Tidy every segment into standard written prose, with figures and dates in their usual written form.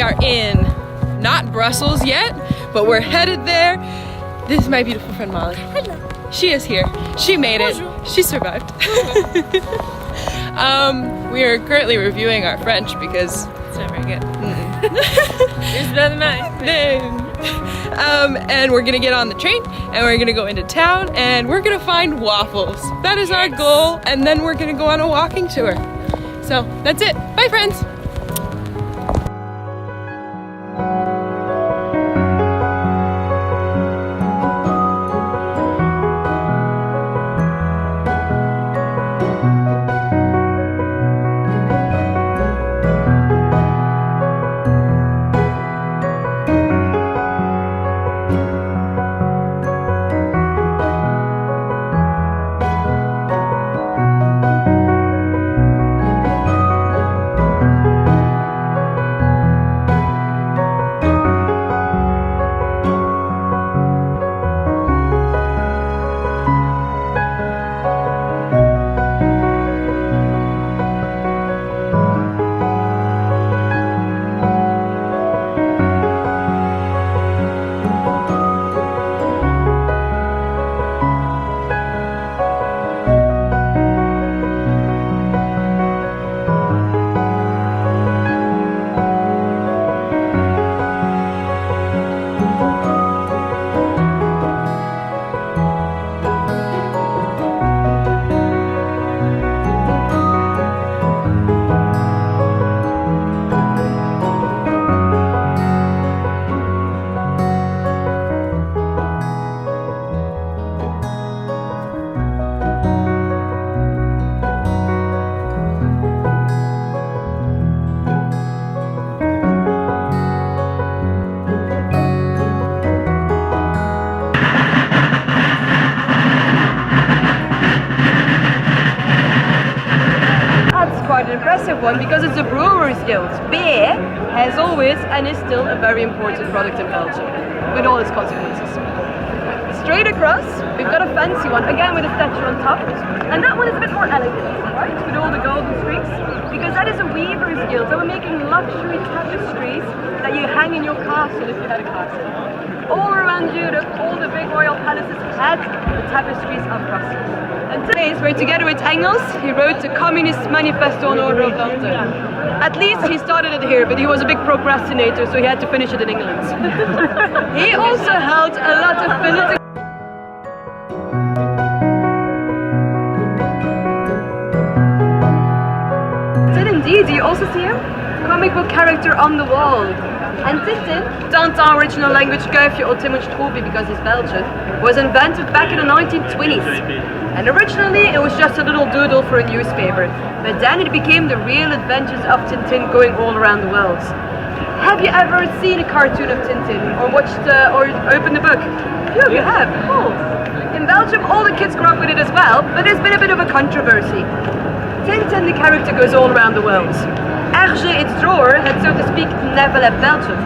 are in, not Brussels yet, but we're headed there. This is my beautiful friend Molly. Hello. She is here. She made it. Bonjour. She survived. We are currently reviewing our French because it's not very good. It's better than mine. And we're gonna get on the train and we're gonna go into town and we're gonna find waffles. That is our goal, and then we're gonna go on a walking tour. So that's it. Bye, friends. Quite an impressive one because it's a brewer's guild. Beer has always and is still a very important product in Belgium, with all its consequences. Straight across, we've got a fancy one, again with a statue on top, and that one is a bit more elegant, right? With all the golden streaks, because that is a weaver's guild. So we're making luxury tapestries that you hang in your castle if you had a castle. All around Europe, all the big royal palaces had the tapestries of Brussels. And today we're together with Engels. He wrote the Communist Manifesto on Order of London. At least he started it here, but he was a big procrastinator, so he had to finish it in England. He also held a lot of political... Indeed, do you also see him? Comic book character on the wall. And Tintin, dans our original language Kuifje or Tim Stroopy, because he's Belgian, was invented back in the 1920s. And originally it was just a little doodle for a newspaper, but then it became the real adventures of Tintin going all around the world. Have you ever seen a cartoon of Tintin or watched or opened the book? You have, cool. In Belgium all the kids grew up with it as well, but there's been a bit of a controversy. Tintin, the character, goes all around the world. Hergé, its drawer, had so to speak never left Belgium.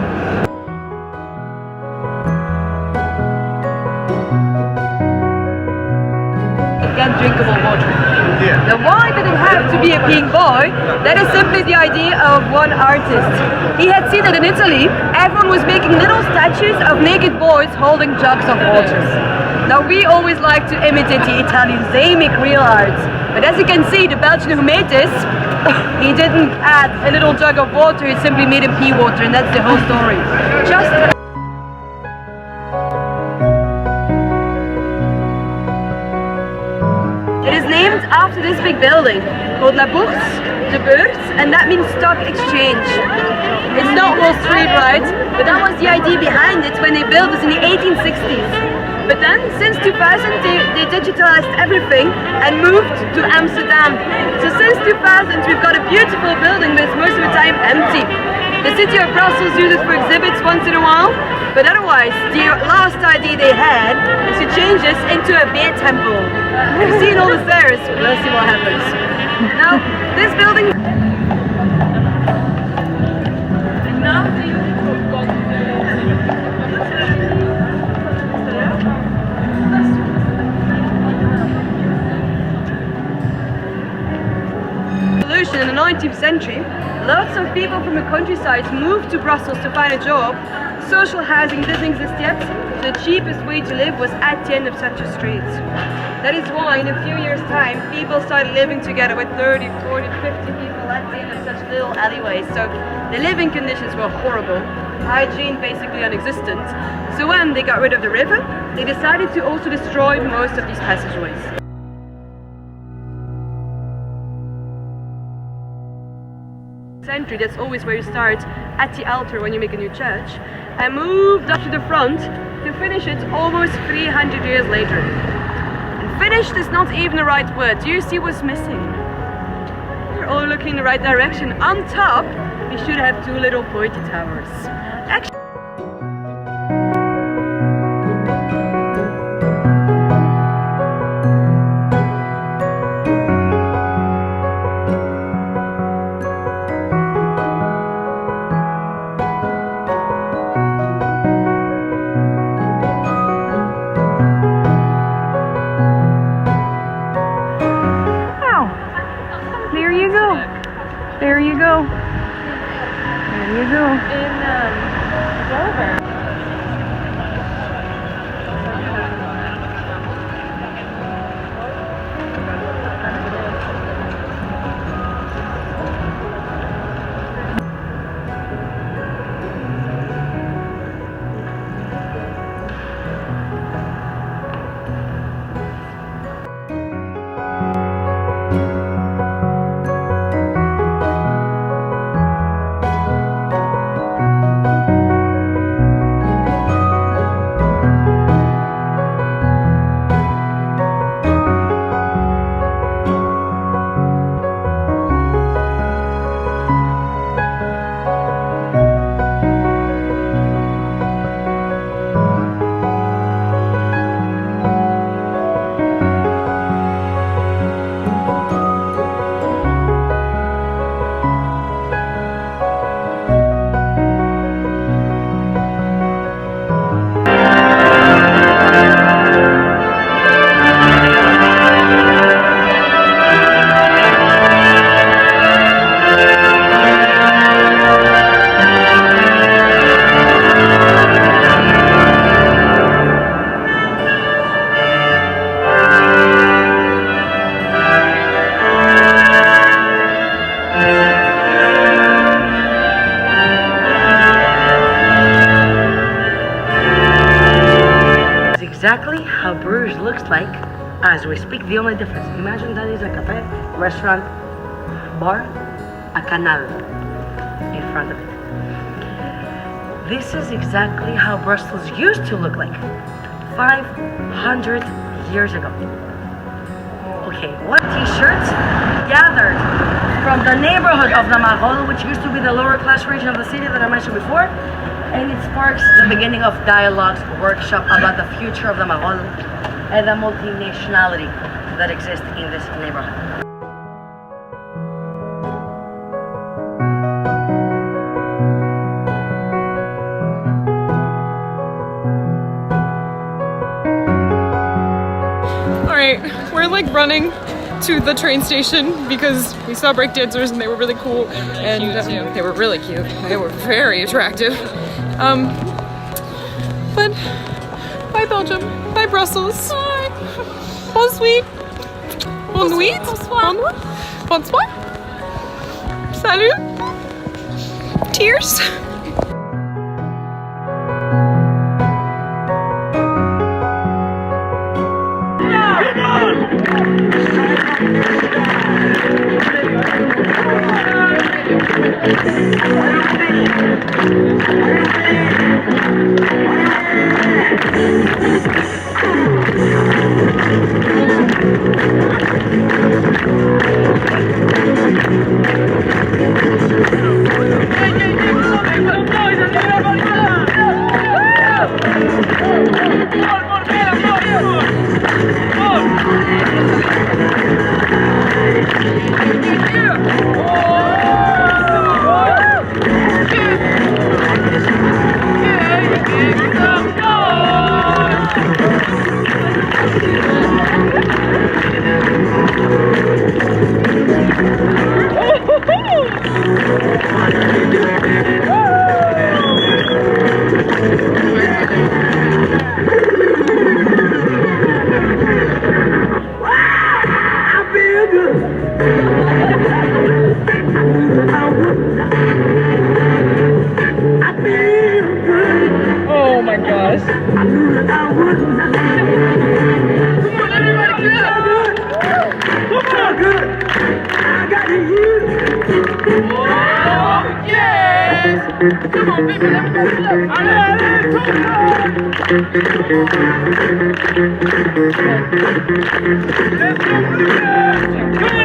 Again, drinkable water. Now why did it have to be a pink boy? That is simply the idea of one artist. He had seen that in Italy, everyone was making little statues of naked boys holding jugs of water. Now we always like to imitate the Italians, they make real art. But as you can see, the Belgian who made this, he didn't add a little jug of water, he simply made him pea water, and that's the whole story. It is named after this big building called La Bourse, the Beurs, and that means stock exchange. It's not Wall Street, right? But that was the idea behind it when they built this in the 1860s. But then, since 2000, they digitalized everything and moved to Amsterdam. So since 2000, we've got a beautiful building, but it's most of the time empty. The city of Brussels uses it for exhibits once in a while, but otherwise, the last idea they had is to change this into a beer temple. You've seen all the stairs, let's see what happens. Now, this building... In the 19th century, Lots of people from the countryside moved to Brussels to find a job. Social housing doesn't exist yet. The cheapest way to live was at the end of such a street. That is why in a few years' time, people started living together with 30, 40, 50 people at the end of such little alleyways. So the living conditions were horrible, hygiene basically non-existent. So when they got rid of the river, they decided to also destroy most of these passageways. Century, that's always where you start, at the altar when you make a new church, and moved up to the front to finish it almost 300 years later. And finished is not even the right word. Do you see what's missing? We're all looking in the right direction. On top, we should have two little pointy towers. Actually, there you go. There you go. In Dover. Exactly how Bruges looks like as we speak. The only difference, imagine that is a cafe, restaurant, bar, a canal in front of it. This is exactly how Brussels used to look like 500 years ago. Okay, what t-shirts gathered from the neighborhood of the Marolles, which used to be the lower class region of the city that I mentioned before, and it sparks the beginning of dialogues, workshop about the future of the Marolles and the multinationality that exists in this neighborhood. Alright, we're like running to the train station because we saw breakdancers and they were really cool and they were really cute. They were very attractive. But bye Belgium, bye Brussels, bye. Bonsoir, bonne nuit, bonsoir, bonsoir, salut, tears. Oh my gosh. Come on, baby,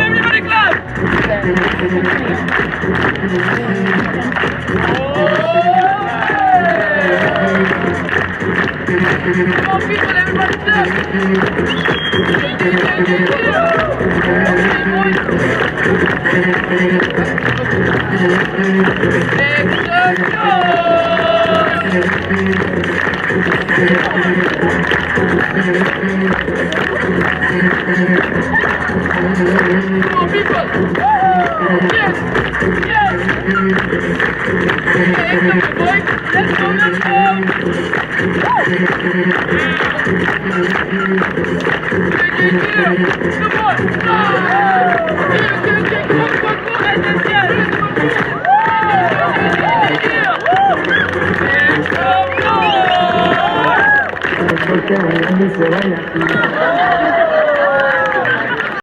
everybody clap! Come on, people, everybody clap! Come on, people! Yes! Yes! Excellent, boys! Let's go, let's go! Come on! Come on!